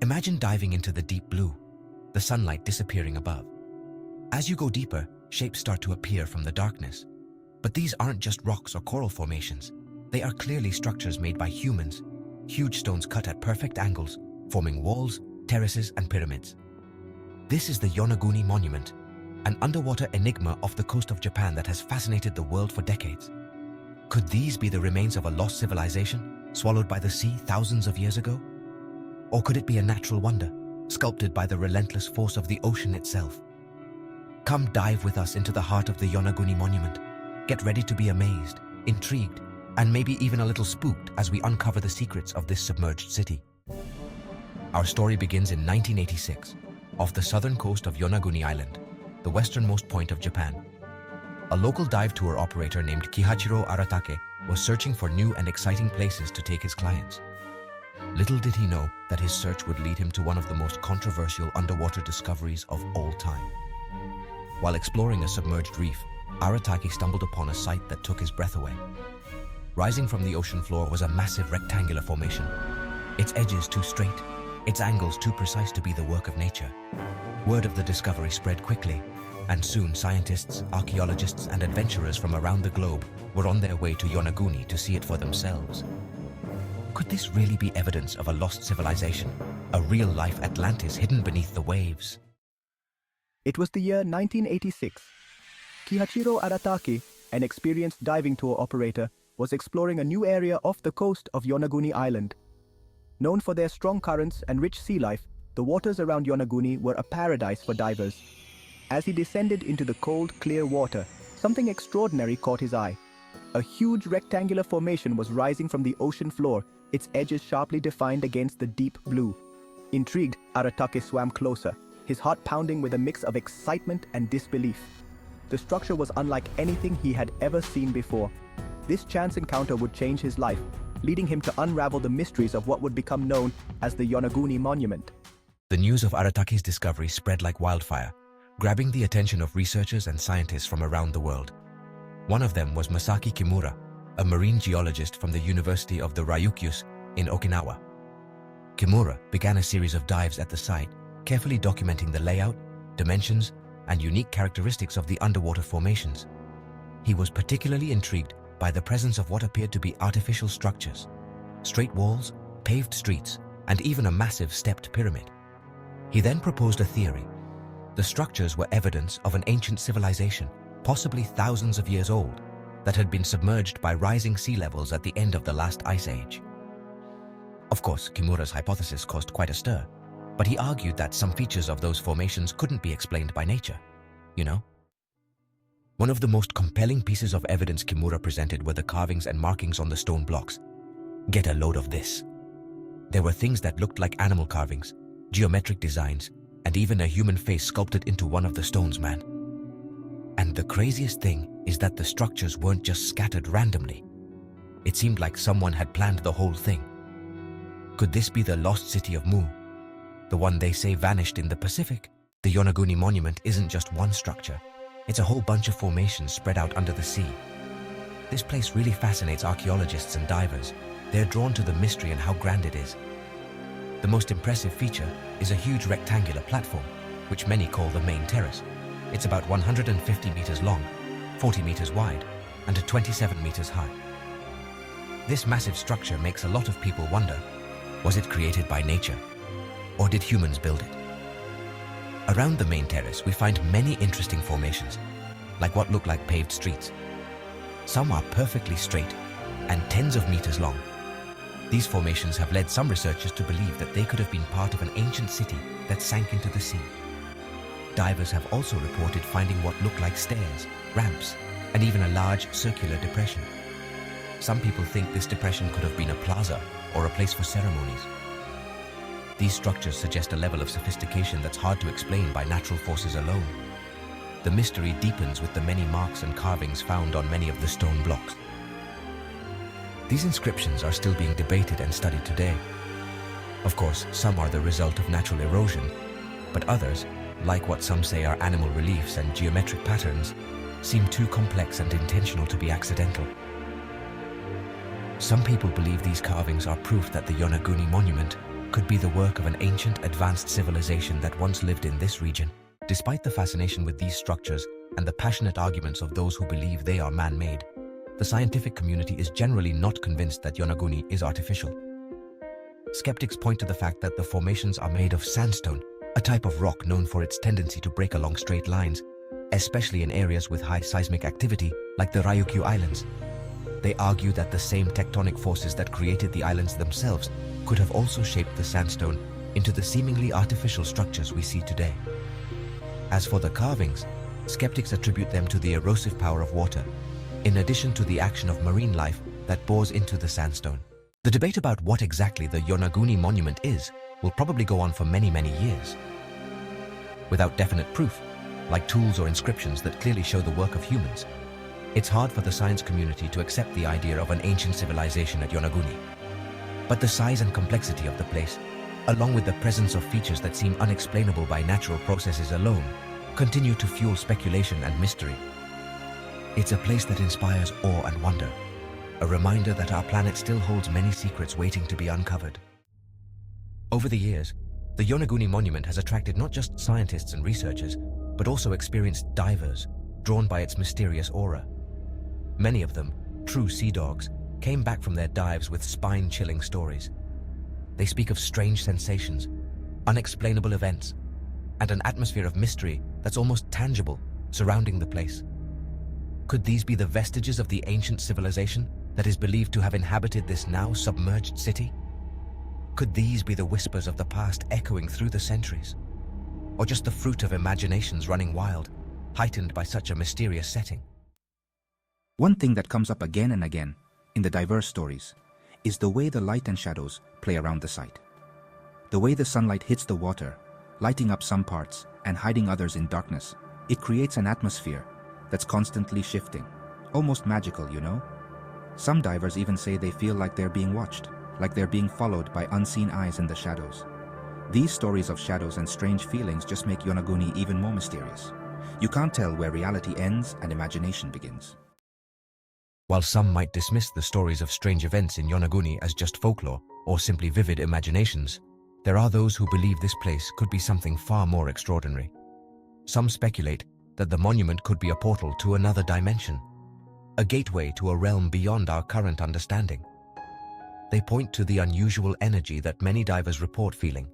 Imagine diving into the deep blue, the sunlight disappearing above. As you go deeper, shapes start to appear from the darkness. But these aren't just rocks or coral formations. They are clearly structures made by humans, huge stones cut at perfect angles, forming walls, terraces, and pyramids. This is the Yonaguni Monument, an underwater enigma off the coast of Japan that has fascinated the world for decades. Could these be the remains of a lost civilization, swallowed by the sea thousands of years ago? Or could it be a natural wonder, sculpted by the relentless force of the ocean itself? Come dive with us into the heart of the Yonaguni Monument. Get ready to be amazed, intrigued, and maybe even a little spooked as we uncover the secrets of this submerged city. Our story begins in 1986, off the southern coast of Yonaguni Island, the westernmost point of Japan. A local dive tour operator named Kihachiro Aratake was searching for new and exciting places to take his clients. Little did he know that his search would lead him to one of the most controversial underwater discoveries of all time. While exploring a submerged reef, Aratake stumbled upon a sight that took his breath away. Rising from the ocean floor was a massive rectangular formation, its edges too straight, its angles too precise to be the work of nature. Word of the discovery spread quickly, and soon scientists, archaeologists, and adventurers from around the globe were on their way to Yonaguni to see it for themselves. Could this really be evidence of a lost civilization, a real-life Atlantis hidden beneath the waves? It was the year 1986. Kihachiro Aratake, an experienced diving tour operator, was exploring a new area off the coast of Yonaguni Island. Known for their strong currents and rich sea life, the waters around Yonaguni were a paradise for divers. As he descended into the cold, clear water, something extraordinary caught his eye. A huge rectangular formation was rising from the ocean floor, its edges sharply defined against the deep blue. Intrigued, Aratake swam closer, his heart pounding with a mix of excitement and disbelief. The structure was unlike anything he had ever seen before. This chance encounter would change his life, leading him to unravel the mysteries of what would become known as the Yonaguni Monument. The news of Aratake's discovery spread like wildfire, grabbing the attention of researchers and scientists from around the world. One of them was Masaki Kimura, a marine geologist from the University of the Ryukyus in Okinawa. Kimura began a series of dives at the site, carefully documenting the layout, dimensions, and unique characteristics of the underwater formations. He was particularly intrigued by the presence of what appeared to be artificial structures, straight walls, paved streets, and even a massive stepped pyramid. He then proposed a theory. The structures were evidence of an ancient civilization, possibly thousands of years old, that had been submerged by rising sea levels at the end of the last ice age. Of course, Kimura's hypothesis caused quite a stir, but he argued that some features of those formations couldn't be explained by nature, you know? One of the most compelling pieces of evidence Kimura presented were the carvings and markings on the stone blocks. Get a load of this. There were things that looked like animal carvings, geometric designs, and even a human face sculpted into one of the stones, man. And the craziest thing is that the structures weren't just scattered randomly. It seemed like someone had planned the whole thing. Could this be the lost city of Mu? The one they say vanished in the Pacific? The Yonaguni Monument isn't just one structure. It's a whole bunch of formations spread out under the sea. This place really fascinates archaeologists and divers. They're drawn to the mystery and how grand it is. The most impressive feature is a huge rectangular platform, which many call the main terrace. It's about 150 meters long, 40 meters wide, and 27 meters high. This massive structure makes a lot of people wonder, was it created by nature, or did humans build it? Around the main terrace, we find many interesting formations, like what look like paved streets. Some are perfectly straight and tens of meters long. These formations have led some researchers to believe that they could have been part of an ancient city that sank into the sea. Divers have also reported finding what look like stairs, ramps, and even a large circular depression. Some people think this depression could have been a plaza or a place for ceremonies. These structures suggest a level of sophistication that's hard to explain by natural forces alone. The mystery deepens with the many marks and carvings found on many of the stone blocks. These inscriptions are still being debated and studied today. Of course, some are the result of natural erosion, but others, like what some say are animal reliefs and geometric patterns, seem too complex and intentional to be accidental. Some people believe these carvings are proof that the Yonaguni Monument could be the work of an ancient, advanced civilization that once lived in this region. Despite the fascination with these structures and the passionate arguments of those who believe they are man-made, the scientific community is generally not convinced that Yonaguni is artificial. Skeptics point to the fact that the formations are made of sandstone, a type of rock known for its tendency to break along straight lines, especially in areas with high seismic activity like the Ryukyu Islands. They argue that the same tectonic forces that created the islands themselves could have also shaped the sandstone into the seemingly artificial structures we see today. As for the carvings, skeptics attribute them to the erosive power of water, in addition to the action of marine life that bores into the sandstone. The debate about what exactly the Yonaguni monument is will probably go on for many, many years. Without definite proof, like tools or inscriptions that clearly show the work of humans, it's hard for the science community to accept the idea of an ancient civilization at Yonaguni. But the size and complexity of the place, along with the presence of features that seem unexplainable by natural processes alone, continue to fuel speculation and mystery. It's a place that inspires awe and wonder, a reminder that our planet still holds many secrets waiting to be uncovered. Over the years, the Yonaguni monument has attracted not just scientists and researchers, but also experienced divers, drawn by its mysterious aura. Many of them, true sea dogs, came back from their dives with spine-chilling stories. They speak of strange sensations, unexplainable events, and an atmosphere of mystery that's almost tangible surrounding the place. Could these be the vestiges of the ancient civilization that is believed to have inhabited this now submerged city? Could these be the whispers of the past echoing through the centuries? Or just the fruit of imaginations running wild, heightened by such a mysterious setting? One thing that comes up again and again in the diverse stories is the way the light and shadows play around the site. The way the sunlight hits the water, lighting up some parts and hiding others in darkness. It creates an atmosphere that's constantly shifting, almost magical, you know? Some divers even say they feel like they're being watched, like they're being followed by unseen eyes in the shadows. These stories of shadows and strange feelings just make Yonaguni even more mysterious. You can't tell where reality ends and imagination begins. While some might dismiss the stories of strange events in Yonaguni as just folklore or simply vivid imaginations, there are those who believe this place could be something far more extraordinary. Some speculate that the monument could be a portal to another dimension, a gateway to a realm beyond our current understanding. They point to the unusual energy that many divers report feeling,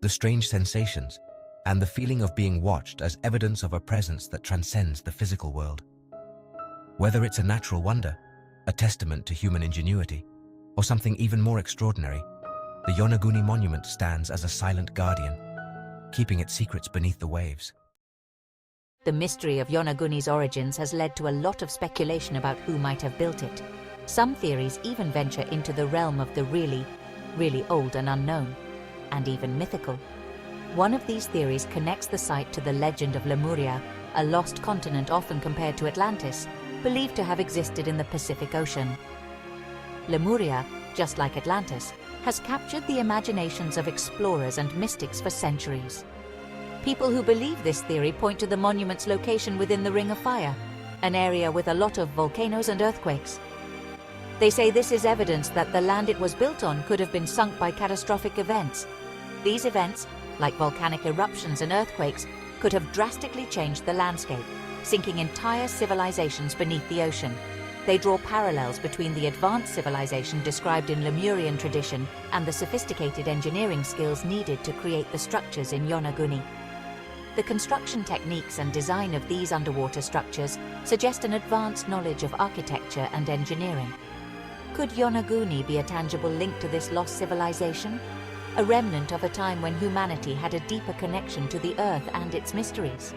the strange sensations, and the feeling of being watched as evidence of a presence that transcends the physical world. Whether it's a natural wonder, a testament to human ingenuity, or something even more extraordinary, the Yonaguni monument stands as a silent guardian, keeping its secrets beneath the waves. The mystery of Yonaguni's origins has led to a lot of speculation about who might have built it. Some theories even venture into the realm of the really, really old and unknown, and even mythical. One of these theories connects the site to the Legend of Lemuria, a lost continent often compared to Atlantis, believed to have existed in the Pacific Ocean. Lemuria, just like Atlantis, has captured the imaginations of explorers and mystics for centuries. People who believe this theory point to the monument's location within the Ring of Fire, an area with a lot of volcanoes and earthquakes. They say this is evidence that the land it was built on could have been sunk by catastrophic events. These events, like volcanic eruptions and earthquakes, could have drastically changed the landscape, sinking entire civilizations beneath the ocean. They draw parallels between the advanced civilization described in Lemurian tradition and the sophisticated engineering skills needed to create the structures in Yonaguni. The construction techniques and design of these underwater structures suggest an advanced knowledge of architecture and engineering. Could Yonaguni be a tangible link to this lost civilization? A remnant of a time when humanity had a deeper connection to the Earth and its mysteries?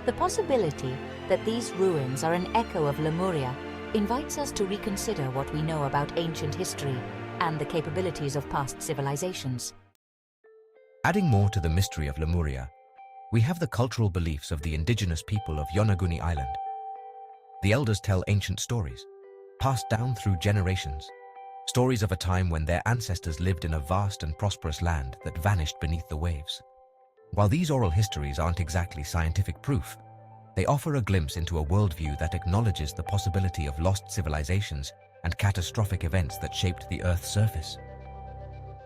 The possibility that these ruins are an echo of Lemuria invites us to reconsider what we know about ancient history and the capabilities of past civilizations. Adding more to the mystery of Lemuria, we have the cultural beliefs of the indigenous people of Yonaguni Island. The elders tell ancient stories, passed down through generations, stories of a time when their ancestors lived in a vast and prosperous land that vanished beneath the waves. While these oral histories aren't exactly scientific proof, they offer a glimpse into a worldview that acknowledges the possibility of lost civilizations and catastrophic events that shaped the Earth's surface.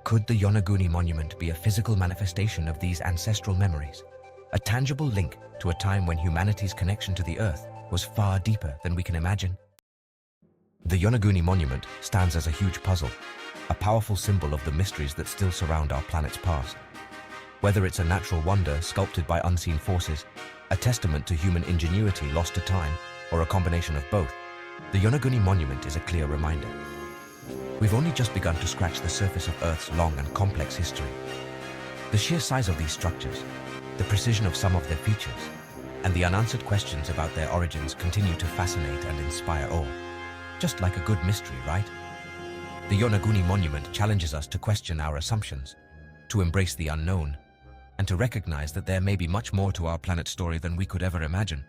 Could the Yonaguni monument be a physical manifestation of these ancestral memories? A tangible link to a time when humanity's connection to the Earth was far deeper than we can imagine? The Yonaguni monument stands as a huge puzzle, a powerful symbol of the mysteries that still surround our planet's past. Whether it's a natural wonder sculpted by unseen forces, a testament to human ingenuity lost to time, or a combination of both, the Yonaguni monument is a clear reminder. We've only just begun to scratch the surface of Earth's long and complex history. The sheer size of these structures, the precision of some of their features, and the unanswered questions about their origins continue to fascinate and inspire awe. Just like a good mystery, right? The Yonaguni monument challenges us to question our assumptions, to embrace the unknown, and to recognize that there may be much more to our planet's story than we could ever imagine.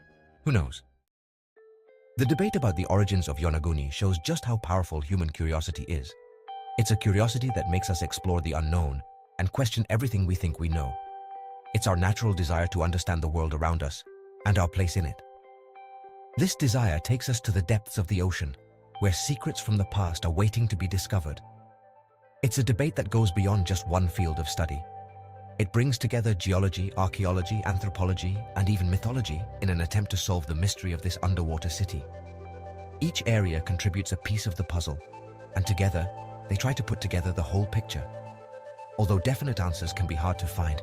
Who knows? The debate about the origins of Yonaguni shows just how powerful human curiosity is. It's a curiosity that makes us explore the unknown and question everything we think we know. It's our natural desire to understand the world around us and our place in it. This desire takes us to the depths of the ocean, where secrets from the past are waiting to be discovered. It's a debate that goes beyond just one field of study. It brings together geology, archaeology, anthropology, and even mythology in an attempt to solve the mystery of this underwater city. Each area contributes a piece of the puzzle, and together, they try to put together the whole picture. Although definite answers can be hard to find,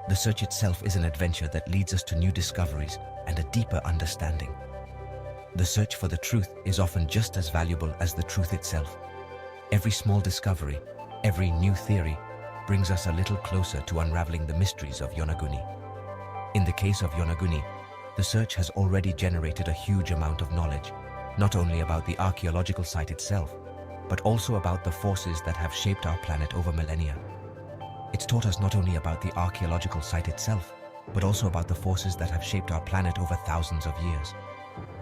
the search itself is an adventure that leads us to new discoveries and a deeper understanding. The search for the truth is often just as valuable as the truth itself. Every small discovery, every new theory, brings us a little closer to unraveling the mysteries of Yonaguni. In the case of Yonaguni, the search has already generated a huge amount of knowledge, not only about the archaeological site itself, but also about the forces that have shaped our planet over millennia. It's taught us not only about the archaeological site itself, but also about the forces that have shaped our planet over thousands of years.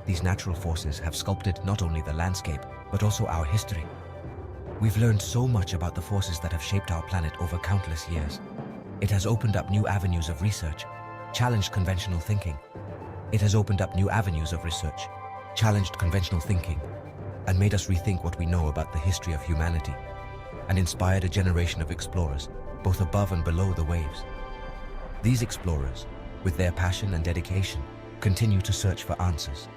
These natural forces have sculpted not only the landscape, but also our history. We've learned so much about the forces that have shaped our planet over countless years. It has opened up new avenues of research, challenged conventional thinking. It has opened up new avenues of research, challenged conventional thinking, and made us rethink what we know about the history of humanity, and inspired a generation of explorers, both above and below the waves. These explorers, with their passion and dedication, continue to search for answers.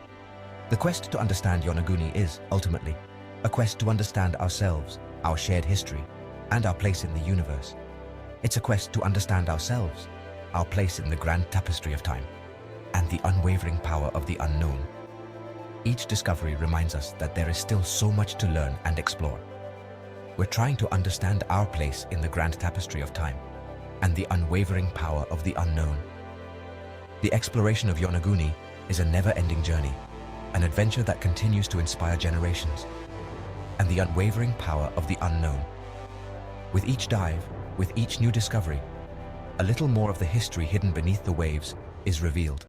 The quest to understand Yonaguni is, ultimately, a quest to understand ourselves, our shared history, and our place in the universe. It's a quest to understand ourselves, our place in the grand tapestry of time, and the unwavering power of the unknown. Each discovery reminds us that there is still so much to learn and explore. We're trying to understand our place in the grand tapestry of time, and the unwavering power of the unknown. The exploration of Yonaguni is a never-ending journey, an adventure that continues to inspire generations, and the unwavering power of the unknown. With each dive, with each new discovery, a little more of the history hidden beneath the waves is revealed.